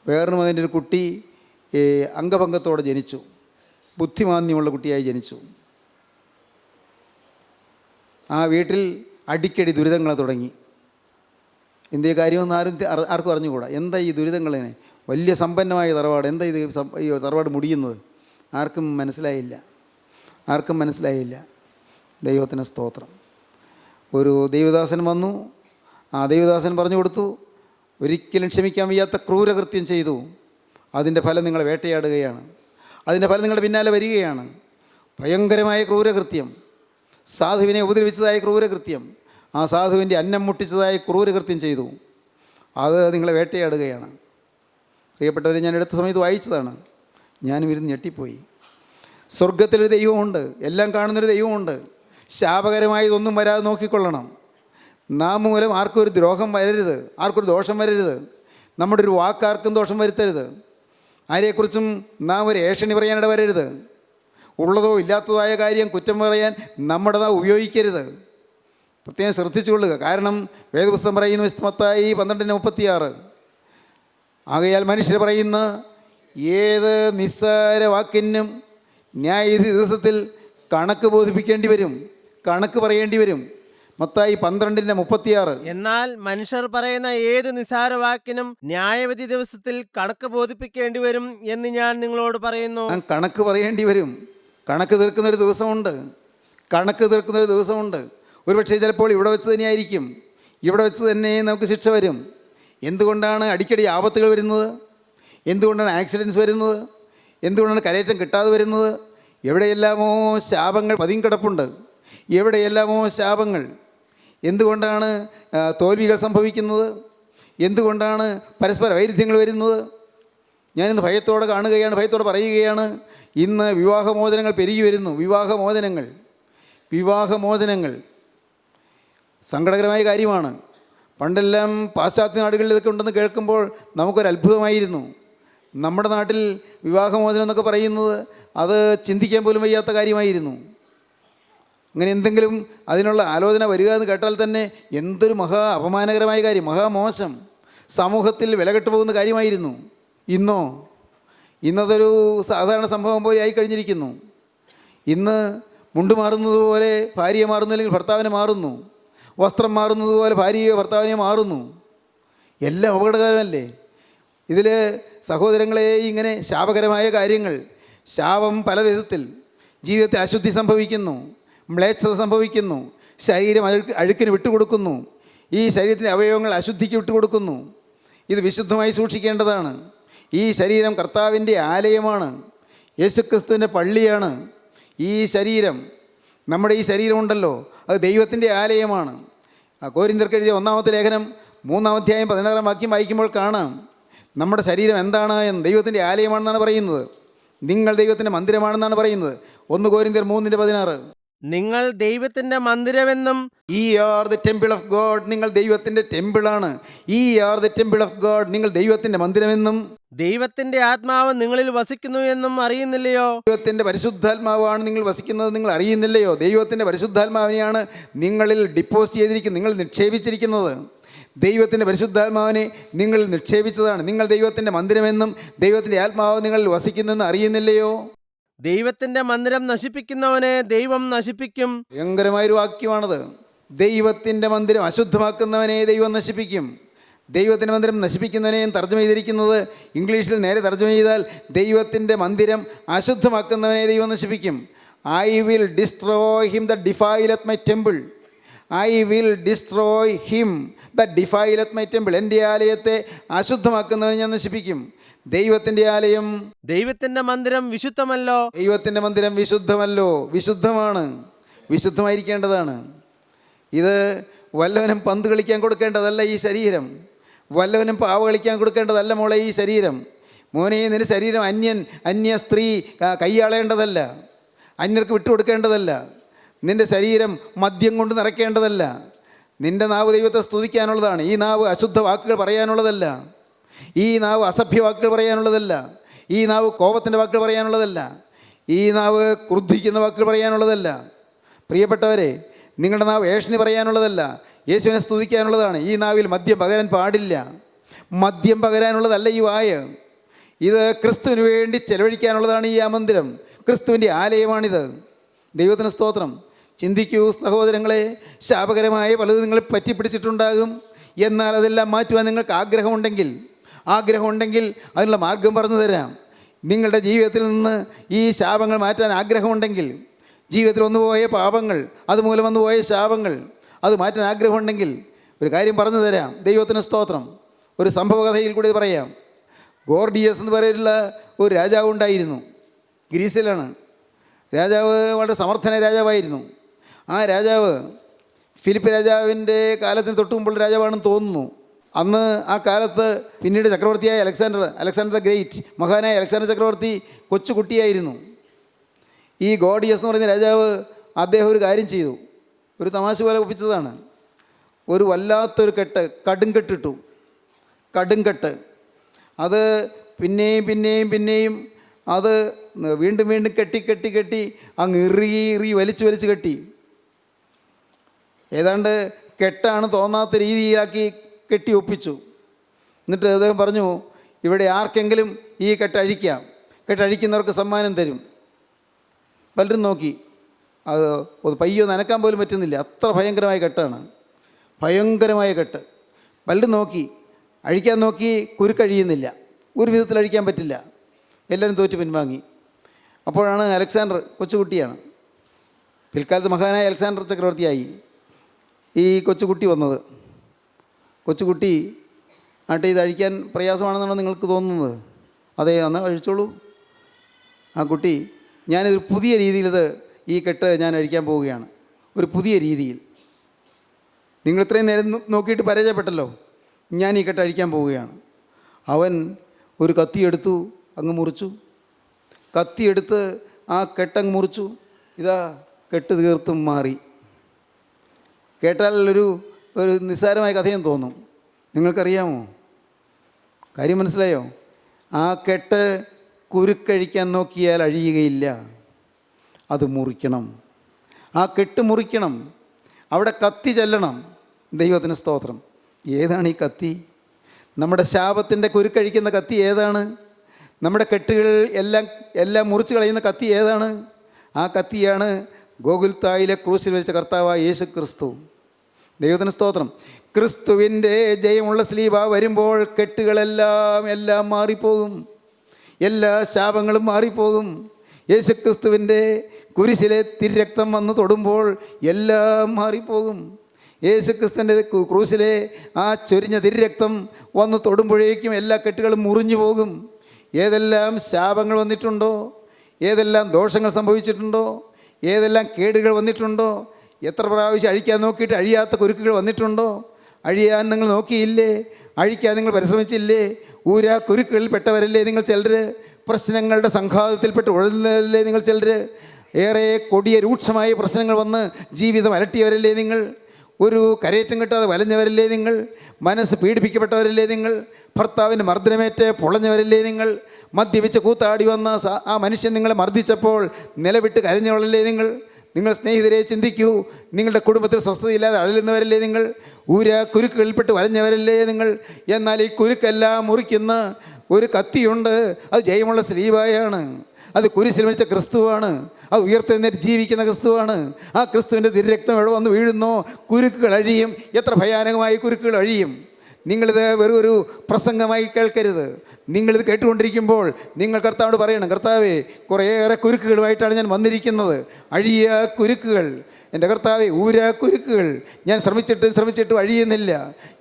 വേറൊരു മകൻ്റെ ഒരു കുട്ടി അംഗഭംഗത്തോടെ ജനിച്ചു, ബുദ്ധിമാന്ദ്യമുള്ള കുട്ടിയായി ജനിച്ചു. ആ വീട്ടിൽ അടിക്കടി ദുരിതങ്ങൾ തുടങ്ങി. എന്തേ കാര്യമെന്ന് ആർക്കും അറിഞ്ഞുകൂടാ. എന്താ ഈ ദുരിതങ്ങളിനെ? വലിയ സമ്പന്നമായ തറവാട്, എന്താ ഈ തറവാട് മുടിയുന്നത്? ആർക്കും മനസ്സിലായില്ല. ദൈവത്തിന് സ്തോത്രം. ഒരു ദൈവദാസൻ വന്നു. ആ ദൈവദാസൻ പറഞ്ഞു കൊടുത്തു, ഒരിക്കലും ക്ഷമിക്കാൻ വയ്യാത്ത ക്രൂരകൃത്യം ചെയ്തു. അതിൻ്റെ ഫലം നിങ്ങളെ വേട്ടയാടുകയാണ്, അതിൻ്റെ ഫലം നിങ്ങളുടെ പിന്നാലെ വരികയാണ്. ഭയങ്കരമായ ക്രൂരകൃത്യം, സാധുവിനെ ഉപദ്രവിച്ചതായ ക്രൂരകൃത്യം, ആ സാധുവിൻ്റെ അന്നം മുട്ടിച്ചതായ ക്രൂരകൃത്യം ചെയ്തു. അത് നിങ്ങളെ വേട്ടയാടുകയാണ്. പ്രിയപ്പെട്ടവരെ, ഞാൻ എടുത്ത സമയത്ത് വായിച്ചതാണ്. ഞാനും ഇരുന്ന് ഞെട്ടിപ്പോയി. സ്വർഗത്തിലൊരു ദൈവമുണ്ട്, എല്ലാം കാണുന്നൊരു ദൈവമുണ്ട്. ശാപകരമായതൊന്നും വരാതെ നോക്കിക്കൊള്ളണം. നാം മൂലം ആർക്കും ഒരു ദ്രോഹം വരരുത്, ആർക്കൊരു ദോഷം വരരുത്. നമ്മുടെ ഒരു വാക്കാർക്കും ദോഷം വരുത്തരുത്. ആരെക്കുറിച്ചും നാം ഒരു ഏഷണി പറയാനിട വരരുത്. ഉള്ളതോ ഇല്ലാത്തതോ ആയ കാര്യം കുറ്റം പറയാൻ നമ്മുടെ നാം ഉപയോഗിക്കരുത്. പ്രത്യേകം ശ്രദ്ധിച്ചുകൊള്ളുക. കാരണം വേദപുസ്തകം പറയുന്നു, മത്തായി 12:36, ആകയാൽ മനുഷ്യർ പറയുന്ന ഏത് നിസ്സാര വാക്കിനും ന്യായവിധി ദിവസത്തിൽ കണക്ക് ബോധിപ്പിക്കേണ്ടി വരും, കണക്ക് പറയേണ്ടി വരും. മത്തായി 12:36. എന്നാൽ മനുഷ്യർ പറയുന്ന ഏത് നിസാര വാക്കിനും ന്യായവിധി ദിവസത്തിൽ കണക്ക് ബോധിപ്പിക്കേണ്ടി വരും എന്ന് ഞാൻ നിങ്ങളോട് പറയുന്നു. കണക്ക് പറയേണ്ടി വരും. കണക്ക് തീർക്കുന്നൊരു ദിവസമുണ്ട്. ഒരുപക്ഷെ ചിലപ്പോൾ ഇവിടെ വെച്ച് തന്നെയായിരിക്കും. ഇവിടെ വെച്ച് തന്നെ നമുക്ക് ശിക്ഷ വരും. എന്തുകൊണ്ടാണ് അടിക്കടി ആപത്തുകൾ വരുന്നത്? എന്തുകൊണ്ടാണ് ആക്സിഡൻറ്റ്സ് വരുന്നത്? എന്തുകൊണ്ടാണ് കരയേറ്റം കിട്ടാതെ വരുന്നത്? എവിടെയെല്ലാമോ ശാപങ്ങൾ പതിങ്ങിക്കിടപ്പുണ്ട്. എവിടെയെല്ലാമോ ശാപങ്ങൾ. എന്തുകൊണ്ടാണ് തോൽവികൾ സംഭവിക്കുന്നത്? എന്തുകൊണ്ടാണ് പരസ്പര വൈരുദ്ധ്യങ്ങൾ വരുന്നത്? ഞാനിന്ന് ഭയത്തോടെ കാണുകയാണ്, ഭയത്തോടെ പറയുകയാണ്. ഇന്ന് വിവാഹമോചനങ്ങൾ പെരുകി വരുന്നു. വിവാഹമോചനങ്ങൾ സങ്കടകരമായ കാര്യമാണ്. പണ്ടെല്ലാം പാശ്ചാത്യ നാടുകളിൽ ഇതൊക്കെ ഉണ്ടെന്ന് കേൾക്കുമ്പോൾ നമുക്കൊരത്ഭുതമായിരുന്നു. നമ്മുടെ നാട്ടിൽ വിവാഹമോചനം എന്നൊക്കെ പറയുന്നത് അത് ചിന്തിക്കാൻ പോലും വയ്യാത്ത കാര്യമായിരുന്നു. അങ്ങനെ എന്തെങ്കിലും അതിനുള്ള ആലോചന വരിക എന്ന് കേട്ടാൽ തന്നെ എന്തൊരു അപമാനകരമായ കാര്യം, മഹാമോശം, സമൂഹത്തിൽ വിലകെട്ടു പോകുന്ന കാര്യമായിരുന്നു. ഇന്നതൊരു സാധാരണ സംഭവം പോലെ ആയിക്കഴിഞ്ഞിരിക്കുന്നു. ഇന്ന് മുണ്ട് മാറുന്നത് പോലെ ഭാര്യയെ മാറുന്നു, അല്ലെങ്കിൽ ഭർത്താവിനെ മാറുന്നു. വസ്ത്രം മാറുന്നത് പോലെ ഭാര്യയോ ഭർത്താവിനെ മാറുന്നു. എല്ലാം അപകടകരമല്ലേ? ഇതിൽ സഹോദരങ്ങളെ, ഇങ്ങനെ ശാപകരമായ കാര്യങ്ങൾ, ശാപം പല വിധത്തിൽ. ജീവിതത്തിൽ അശുദ്ധി സംഭവിക്കുന്നു, മ്ലേച്ഛത സംഭവിക്കുന്നു, ശരീരം അഴുക്കിന് വിട്ടുകൊടുക്കുന്നു, ഈ ശരീരത്തിൻ്റെ അവയവങ്ങൾ അശുദ്ധിക്ക് വിട്ടുകൊടുക്കുന്നു. ഇത് വിശുദ്ധമായി സൂക്ഷിക്കേണ്ടതാണ്. ഈ ശരീരം കർത്താവിൻ്റെ ആലയമാണ്, യേശുക്രിസ്തുവിൻ്റെ പള്ളിയാണ്. ഈ ശരീരം, നമ്മുടെ ഈ ശരീരമുണ്ടല്ലോ, അത് ദൈവത്തിൻ്റെ ആലയമാണ്. കൊരിന്ത്യർക്ക് എഴുതിയ 1-ാമത്തെ ലേഖനം 3-ാം അധ്യായം 16-ാം വാക്യം വായിക്കുമ്പോൾ കാണാം നമ്മുടെ ശരീരം എന്താണ് എന്ന്. ദൈവത്തിൻ്റെ ആലയമാണെന്നാണ് പറയുന്നത്. നിങ്ങൾ ദൈവത്തിൻ്റെ മന്ദിരമാണെന്നാണ് പറയുന്നത്. 1 കൊരിന്ത്യർ 3:16. നിങ്ങൾ ദൈവത്തിന്റെ മന്ദിരമെന്നും ടെമ്പിൾ ഓഫ് ഗോഡ്, നിങ്ങൾ ദൈവത്തിൻ്റെ ടെമ്പിളാണ്. ടെമ്പിൾ ഓഫ് ഗോഡ്, നിങ്ങൾ ദൈവത്തിൻ്റെ മന്ദിരമെന്നും ദൈവത്തിന്റെ ആത്മാവ് നിങ്ങളിൽ വസിക്കുന്നു എന്നും അറിയുന്നില്ലയോ? ദൈവത്തിൻ്റെ പരിശുദ്ധാത്മാവാണ് നിങ്ങൾ വസിക്കുന്നത്, നിങ്ങൾ അറിയുന്നില്ലയോ? ദൈവത്തിൻ്റെ പരിശുദ്ധാത്മാവിനെയാണ് നിങ്ങളിൽ ഡിപ്പോസിറ്റ് ചെയ്തിരിക്കുന്നത്, നിങ്ങൾ നിക്ഷേപിച്ചിരിക്കുന്നത്. ദൈവത്തിൻ്റെ പരിശുദ്ധാത്മാവിനെ നിങ്ങൾ നിക്ഷേപിച്ചതാണ്. നിങ്ങൾ ദൈവത്തിൻ്റെ മന്ദിരമെന്നും ദൈവത്തിൻ്റെ ആത്മാവ് നിങ്ങളിൽ വസിക്കുന്നെന്ന് അറിയുന്നില്ലയോ? ദൈവത്തിന്റെ മന്ദിരം നശിപ്പിക്കുന്നവനെ ദൈവം നശിപ്പിക്കും. ഭയങ്കരമായൊരു വാക്യമാണത്. ദൈവത്തിൻ്റെ മന്ദിരം അശുദ്ധമാക്കുന്നവനെ ദൈവം നശിപ്പിക്കും. ദൈവത്തിൻ്റെ മന്ദിരം നശിപ്പിക്കുന്നവനെയും തർജ്ജമ ചെയ്തിരിക്കുന്നത്, ഇംഗ്ലീഷിൽ നേരെ തർജ്ജമ ചെയ്താൽ ദൈവത്തിൻ്റെ മന്ദിരം അശുദ്ധമാക്കുന്നവനെ ദൈവം നശിപ്പിക്കും. I will destroy him the ഡിഫൈലത്ത് my temple. I will destroy him the ഡിഫൈലത്ത് my temple. എൻ്റെ ആലയത്തെ അശുദ്ധമാക്കുന്നവനെ ഞാൻ നശിപ്പിക്കും. ദൈവത്തിൻ്റെ ആലയം, ദൈവത്തിന്റെ മന്ദിരം വിശുദ്ധമല്ലോ. ദൈവത്തിൻ്റെ മന്ദിരം വിശുദ്ധമല്ലോ, വിശുദ്ധമാണ്, വിശുദ്ധമായിരിക്കേണ്ടതാണ്. ഇത് വല്ലവനും പന്ത് കളിക്കാൻ കൊടുക്കേണ്ടതല്ല ഈ ശരീരം. വല്ലവനും പാവ കളിക്കാൻ കൊടുക്കേണ്ടതല്ല മോളെ ഈ ശരീരം. മോനെ, നിന്റെ ശരീരം അന്യ സ്ത്രീ കൈയാളേണ്ടതല്ല, അന്യർക്ക് വിട്ടുകൊടുക്കേണ്ടതല്ല. നിന്റെ ശരീരം മദ്യം കൊണ്ട് നിറയ്ക്കേണ്ടതല്ല. നിന്റെ നാവ് ദൈവത്തെ സ്തുതിക്കാനുള്ളതാണ്. ഈ നാവ് അശുദ്ധ വാക്കുകൾ പറയാനുള്ളതല്ല. ഈ നാവ് അസഭ്യ വാക്കുകൾ പറയാനുള്ളതല്ല. ഈ നാവ് കോപത്തിൻ്റെ വാക്കുകൾ പറയാനുള്ളതല്ല. ഈ നാവ് ക്രുദ്ധിക്കുന്ന വാക്കുകൾ പറയാനുള്ളതല്ല. പ്രിയപ്പെട്ടവരെ, നിങ്ങളുടെ നാവ് ഏഷണി പറയാനുള്ളതല്ല, യേശുവിനെ സ്തുതിക്കാനുള്ളതാണ്. ഈ നാവിൽ മദ്യം പകരാൻ പാടില്ല. മദ്യം പകരാനുള്ളതല്ല ഈ വായ്. ഇത് ക്രിസ്തുവിന് വേണ്ടി ചെലവഴിക്കാനുള്ളതാണ് ഈ മന്ദിരം. ക്രിസ്തുവിൻ്റെ ആലയമാണിത്. ദൈവത്തിന് സ്തോത്രം. ചിന്തിക്കൂ സഹോദരങ്ങളെ, ശാപകരമായ പലതും നിങ്ങൾ പറ്റിപ്പിടിച്ചിട്ടുണ്ടാകും. എന്നാൽ അതെല്ലാം മാറ്റുവാൻ നിങ്ങൾക്ക് ആഗ്രഹമുണ്ടെങ്കിൽ അതിനുള്ള മാർഗം പറഞ്ഞു തരാം. നിങ്ങളുടെ ജീവിതത്തിൽ നിന്ന് ഈ ശാപങ്ങൾ മാറ്റാൻ ആഗ്രഹമുണ്ടെങ്കിൽ, ജീവിതത്തിൽ വന്നുപോയ പാപങ്ങൾ, അതുമൂലം വന്നുപോയ ശാപങ്ങൾ, അത് മാറ്റാൻ ആഗ്രഹമുണ്ടെങ്കിൽ ഒരു കാര്യം പറഞ്ഞു തരാം. ദൈവത്തിന് സ്തോത്രം. ഒരു സംഭവകഥയിൽ കൂടി പറയാം. ഗോർഡിയസ് എന്ന് പറയുന്ന ഒരു രാജാവ് ഉണ്ടായിരുന്നു. ഗ്രീസിലാണ്. രാജാവ് വളരെ സമർത്ഥനായ രാജാവായിരുന്നു. ആ രാജാവ് ഫിലിപ്പ് രാജാവിൻ്റെ കാലത്തിന് തൊട്ട് മുമ്പുള്ള രാജാവാണെന്ന് തോന്നുന്നു. അന്ന് ആ കാലത്ത് പിന്നീട് ചക്രവർത്തിയായ അലക്സാണ്ടർ ദ ഗ്രേറ്റ്, മഹാനായ അലക്സാണ്ടർ ചക്രവർത്തി കൊച്ചുകുട്ടിയായിരുന്നു. ഈ ഗോർഡിയസ് എന്ന് പറയുന്ന രാജാവ് അദ്ദേഹം ഒരു കാര്യം ചെയ്തു. ഒരു തമാശ പോലെ ഒപ്പിച്ചതാണ്. ഒരു വല്ലാത്തൊരു കടുംകെട്ടിട്ടു. കടുംകെട്ട് അത് പിന്നെയും അത് വീണ്ടും കെട്ടി അങ്ങ് ഇറുകി വലിച്ചു കെട്ടി. ഏതാണ്ട് കെട്ടാണ് തോന്നാത്ത രീതിയിലാക്കി കെട്ടി ഒപ്പിച്ചു. എന്നിട്ട് അദ്ദേഹം പറഞ്ഞു, ഇവിടെ ആർക്കെങ്കിലും ഈ കെട്ടഴിക്കാം, കെട്ടഴിക്കുന്നവർക്ക് സമ്മാനം തരും. പലരും നോക്കി, അത് പയ്യോ നനക്കാൻ പോലും പറ്റുന്നില്ല, അത്ര ഭയങ്കരമായ കെട്ടാണ്. ഭയങ്കരമായ കെട്ട്. പലരും നോക്കി, അഴിക്കാൻ നോക്കി, കുരുക്കഴിയുന്നില്ല, ഒരു വിധത്തിൽ അഴിക്കാൻ പറ്റില്ല. എല്ലാവരും തോറ്റ് പിൻവാങ്ങി. അപ്പോഴാണ് അലക്സാണ്ടർ, കൊച്ചുകുട്ടിയാണ്, പിൽക്കാലത്ത് മഹാനായ അലക്സാണ്ടർ ചക്രവർത്തിയായി, ഈ കൊച്ചുകുട്ടി വന്നത്. കൊച്ചുകുട്ടി ആട്ടെ, ഇത് അഴിക്കാൻ പ്രയാസമാണെന്നാണ് നിങ്ങൾക്ക് തോന്നുന്നത്? അതെ, എന്നാൽ അഴിച്ചോളൂ. ആ കുട്ടി, ഞാനിതൊരു പുതിയ രീതിയിൽ ഈ കെട്ട് ഞാൻ അഴിക്കാൻ പോവുകയാണ്, ഒരു പുതിയ രീതിയിൽ. നിങ്ങൾ ഇത്രയും നേരം നോക്കിയിട്ട് പരാജയപ്പെട്ടല്ലോ, ഞാൻ ഈ കെട്ട് അഴിക്കാൻ പോവുകയാണ്. അവൻ ഒരു കത്തിയെടുത്തു, അങ്ങ് മുറിച്ചു. കത്തിയെടുത്ത് ആ കെട്ടങ്ങ് മുറിച്ചു. ഇതാ കെട്ട് തീർത്തും മാറി. കേട്ടാൽ ഒരു നിസ്സാരമായ കഥയും തോന്നും. നിങ്ങൾക്കറിയാമോ? കാര്യം മനസ്സിലായോ? ആ കെട്ട് കുരുക്കഴിക്കാൻ നോക്കിയാൽ അഴിയുകയില്ല, അത് മുറിക്കണം. ആ കെട്ട് മുറിക്കണം, അവിടെ കത്തി ചെല്ലണം. ദൈവത്തിന് സ്തോത്രം. ഏതാണ് ഈ കത്തി? നമ്മുടെ ശാപത്തിൻ്റെ കുരുക്കഴിക്കുന്ന കത്തി ഏതാണ്? നമ്മുടെ കെട്ടുകൾ എല്ലാം മുറിച്ച് കളയുന്ന കത്തി ഏതാണ്? ആ കത്തിയാണ് ഗോകുൽത്തായിലെ ക്രൂശിൽ വരിച്ച കർത്താവായ യേശു ക്രിസ്തു. ദൈവത്തിന് സ്തോത്രം. ക്രിസ്തുവിൻ്റെ ജയമുള്ള സ്ലീബ വരുമ്പോൾ കെട്ടുകളെല്ലാം മാറിപ്പോകും, എല്ലാ ശാപങ്ങളും മാറിപ്പോകും. യേശു ക്രിസ്തുവിൻ്റെ കുരിശിലെ തിരക്തം വന്ന് തൊടുമ്പോൾ എല്ലാം മാറിപ്പോകും. യേശു ക്രിസ്തുവിൻ്റെ ക്രൂശിലെ ആ ചൊരിഞ്ഞ തിരക്തം വന്ന് തൊടുമ്പോഴേക്കും എല്ലാ കെട്ടുകളും മുറിഞ്ഞു പോകും. ഏതെല്ലാം ശാപങ്ങൾ വന്നിട്ടുണ്ടോ, ഏതെല്ലാം ദോഷങ്ങൾ സംഭവിച്ചിട്ടുണ്ടോ, ഏതെല്ലാം കേടുകൾ വന്നിട്ടുണ്ടോ, എത്ര പ്രാവശ്യം അഴിക്കാൻ നോക്കിയിട്ട് അഴിയാത്ത കുരുക്കുകൾ വന്നിട്ടുണ്ടോ, അഴിയാൻ നിങ്ങൾ നോക്കിയില്ലേ, അഴിക്കാൻ നിങ്ങൾ പരിശ്രമിച്ചില്ലേ? ഊരാ കുരുക്കുകളിൽ പെട്ടവരല്ലേ നിങ്ങൾ ചിലർ? പ്രശ്നങ്ങളുടെ സംഘാതത്തിൽപ്പെട്ട് ഉഴന്നവരല്ലേ നിങ്ങൾ ചിലർ? ഏറെ കൊടിയ രൂക്ഷമായ പ്രശ്നങ്ങൾ വന്ന് ജീവിതം അലട്ടിയവരല്ലേ നിങ്ങൾ? ഒരു കരയേറ്റം കിട്ടാതെ വലഞ്ഞവരല്ലേ നിങ്ങൾ? മനസ്സ് പീഡിപ്പിക്കപ്പെട്ടവരല്ലേ നിങ്ങൾ? ഭർത്താവിന് മർദ്ദനമേറ്റ് പൊളഞ്ഞവരല്ലേ നിങ്ങൾ? മദ്യപിച്ച് കൂത്താടി വന്ന ആ മനുഷ്യൻ നിങ്ങളെ മർദ്ദിച്ചപ്പോൾ നിലവിട്ട് കരഞ്ഞവളല്ലേ നിങ്ങൾ? നിങ്ങൾ സ്നേഹിതരെ ചിന്തിക്കൂ. നിങ്ങളുടെ കുടുംബത്തിൽ സ്വസ്ഥതയില്ലാതെ അഴലുന്നവരല്ലേ നിങ്ങൾ? കുരുക്കുകളിൽപ്പെട്ട് വലഞ്ഞവരല്ലേ നിങ്ങൾ? എന്നാൽ ഈ കുരുക്കെല്ലാം മുറിക്കുന്ന ഒരു കത്തിയുണ്ട്. അത് ജയമുള്ള സ്ലീബായാണ്. അത് കുരിശിൽ മരിച്ച ക്രിസ്തുവാണ്. അത് ഉയർത്തെഴുന്നേറ്റ് ജീവിക്കുന്ന ക്രിസ്തുവാണ്. ആ ക്രിസ്തുവിൻ്റെ തിരരക്തം എവിടെ വന്ന് വീഴുന്നോ കുരുക്കുകൾ അഴിയും. എത്ര ഭയാനകമായി കുരുക്കുകൾ അഴിയും. നിങ്ങളിത് വെറും ഒരു പ്രസംഗമായി കേൾക്കരുത്. നിങ്ങളിത് കേട്ടുകൊണ്ടിരിക്കുമ്പോൾ നിങ്ങൾ കർത്താവോട് പറയണം, കർത്താവേ, കുറേയേറെ കുരുക്കുകളുമായിട്ടാണ് ഞാൻ വന്നിരിക്കുന്നത്, അഴിയ കുരുക്കുകൾ എൻ്റെ കർത്താവേ, ഊരാ കുരുക്കുകൾ ഞാൻ ശ്രമിച്ചിട്ടും അഴിയുന്നില്ല,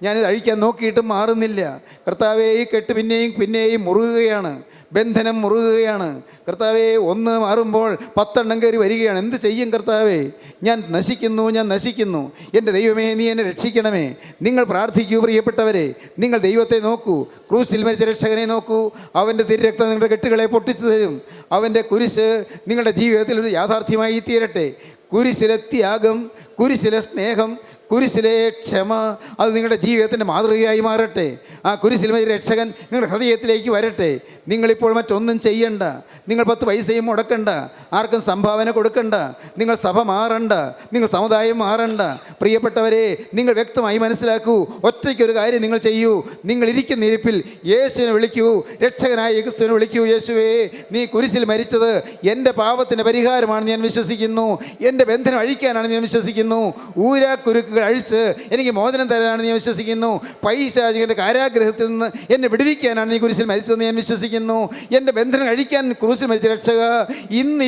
ഞാനിത് അഴിക്കാൻ നോക്കിയിട്ടും മാറുന്നില്ല. കർത്താവേ, ഈ കെട്ട് പിന്നെയും മുറുകുകയാണ്, ബന്ധനം മുറുകുകയാണ്. കർത്താവേ, ഒന്ന് മാറുമ്പോൾ 10 എണ്ണം കയറി വരികയാണ്. എന്ത് ചെയ്യും കർത്താവേ? ഞാൻ നശിക്കുന്നു. എൻ്റെ ദൈവമേ, നീ എന്നെ രക്ഷിക്കണമേ. നിങ്ങൾ പ്രാർത്ഥിക്കൂ പ്രിയപ്പെട്ടവരെ, നിങ്ങൾ ദൈവത്തെ നോക്കൂ, ക്രൂസിൽ മരിച്ച രക്ഷകനെ നോക്കൂ. അവൻ്റെ തിരുരക്തം നിങ്ങളുടെ കെട്ടുകളെ പൊട്ടിച്ചു തരും. അവൻ്റെ കുരിശ് നിങ്ങളുടെ ജീവിതത്തിൽ ഒരു യാഥാർത്ഥ്യമായി തീരട്ടെ. കുരിശിലെ ത്യാഗം, കുരിശിലെ സ്നേഹം, കുരിശിലെ ക്ഷമ, അത് നിങ്ങളുടെ ജീവിതത്തിൻ്റെ മാതൃകയായി മാറട്ടെ. ആ കുരിശിൽ മരിച്ച രക്ഷകൻ നിങ്ങളുടെ ഹൃദയത്തിലേക്ക് വരട്ടെ. നിങ്ങളിപ്പോൾ മറ്റൊന്നും ചെയ്യണ്ട, നിങ്ങൾ 10 പൈസയും മുടക്കണ്ട, ആർക്കും സംഭാവന കൊടുക്കണ്ട, നിങ്ങൾ സഭ മാറണ്ട, നിങ്ങൾ സമുദായം മാറണ്ട. പ്രിയപ്പെട്ടവരെ, നിങ്ങൾ വ്യക്തമായി മനസ്സിലാക്കൂ, ഒറ്റയ്ക്കൊരു കാര്യം നിങ്ങൾ ചെയ്യൂ. നിങ്ങൾ ഇരിക്കുന്ന ഇരിപ്പിൽ യേശുവിനെ വിളിക്കൂ, രക്ഷകനായ ക്രിസ്തുവിനെ വിളിക്കൂ. യേശുവേ, നീ കുരിശിൽ മരിച്ചത് എൻ്റെ പാപത്തിൻ്റെ പരിഹാരമാണെന്ന് ഞാൻ വിശ്വസിക്കുന്നു, എൻ്റെ ബന്ധനം അഴിക്കാനാണ് ഞാൻ വിശ്വസിക്കുന്നു, ഊരാ കുരുക്കുകൾ അഴിച്ച് എനിക്ക് മോചനം തരാനാണ് ഞാൻ വിശ്വസിക്കുന്നു, പൈശാചികൻ്റെ കാരാഗ്രഹത്തിൽ നിന്ന് എന്നെ വിടുവിക്കാനാണ് നീ കുരിശിൽ മരിച്ചതെന്ന് ഞാൻ വിശ്വസിക്കുന്നു. എൻ്റെ ബന്ധനം അഴിക്കാൻ ക്രൂശിൽ മരിച്ച രക്ഷക,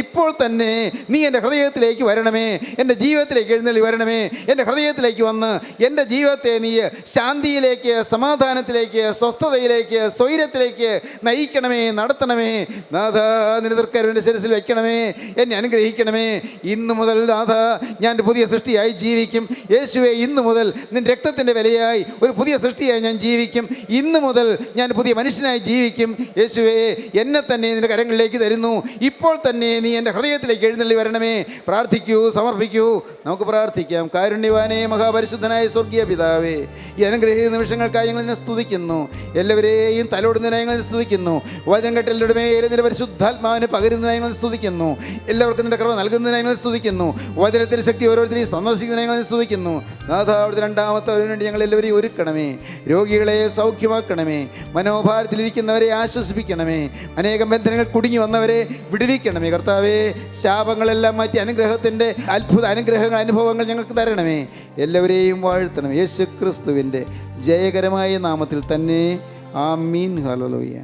ഇപ്പോൾ തന്നെ നീ എൻ്റെ ഹൃദയത്തിലേക്ക് വരണമേ, എൻ്റെ ജീവിതത്തിലേക്ക് എഴുന്നള്ളി വരണമേ. എൻ്റെ ഹൃദയത്തിലേക്ക് വന്ന് എൻ്റെ ജീവിതത്തെ നീ ശാന്തിയിലേക്ക്, സമാധാനത്തിലേക്ക്, സ്വസ്ഥതയിലേക്ക്, സ്വൈരത്തിലേക്ക് നയിക്കണമേ, നടത്തണമേ. നാഥ, നിന്റെ തൃക്കരവിൻ്റെ ശിരസിൽ വയ്ക്കണമേ, എന്നെ അനുഗ്രഹിക്കണമേ. ഇന്നു മുതൽ നാഥ, ഞാൻ ഒരു പുതിയ സൃഷ്ടിയായി ജീവിക്കും. യേശുവേ, ഇന്നു മുതൽ നിന്റെ രക്തത്തിൻ്റെ വിലയായി ഒരു പുതിയ സൃഷ്ടിയായി ഞാൻ ജീവിക്കും. ഇന്നു മുതൽ ഞാൻ പുതിയ മനുഷ്യനായി ജീവിക്കും. യേശുവേ, എന്നെ തന്നെ നിന്റെ കരങ്ങളിലേക്ക് തരുന്നു. ഇപ്പോൾ തന്നെ നീ എൻ്റെ ഹൃദയത്തിലേക്ക് എഴുന്നള്ളി വരണമേ. പ്രാർത്ഥിക്കൂ, സമർപ്പിക്കൂ. നമുക്ക് പ്രാർത്ഥിക്കാം. കാരുണ്യവാനേ, മഹാപരിശുദ്ധനായ സ്വർഗീയ പിതാവേ, ഈ അനുഗ്രഹീത നിമിഷങ്ങൾക്കായി ഞങ്ങൾ നിന്നെ സ്തുതിക്കുന്നു. എല്ലാവരെയും തലോടുന്നതിനായി ഞങ്ങൾ സ്തുതിക്കുന്നു. വചനം കേട്ട എല്ലാവരുടെ മേൽ നിന്റെ പരിശുദ്ധാത്മാവിനെ പകരുന്നതിനായി ഞങ്ങൾ സ്തുതിക്കുന്നു. എല്ലാവർക്കും നിന്റെ കൃപ നൽകുന്നതിനായി ഞങ്ങൾ സ്തുതിക്കുന്നു. വചനത്തിൻ്റെ ശക്തി ഓരോരുത്തരെയും സന്ദർശിക്കുന്നതിനായി ഞങ്ങൾ സ്തുതിക്കുന്നു. നാഥ, അവിടുത്തെ രണ്ടാമത്തെ അതിനുവേണ്ടി ഞങ്ങൾ എല്ലാവരെയും ഒരുക്കണമേ. രോഗികളെ സൗഖ്യമാക്കണമേ. മനോഭാരത്തിലിരിക്കുന്നവരെ ആശ്വസിപ്പിക്കണമേ. അനേകം ബന്ധനങ്ങൾ കുടുങ്ങി വന്നവരെ വിടുവിക്കണമേ. കർത്താവേ, ശാപങ്ങളെല്ലാം മാറ്റി അനുഗ്രഹത്തിൻ്റെ അത്ഭുത അനുഭവങ്ങൾ ഞങ്ങൾക്ക് തരണമേ. എല്ലാവരെയും വാഴ്ത്തണം. യേശു ക്രിസ്തുവിൻ്റെ ജയകരമായ നാമത്തിൽ തന്നെ. ആമീൻ. ഹല്ലേലൂയ.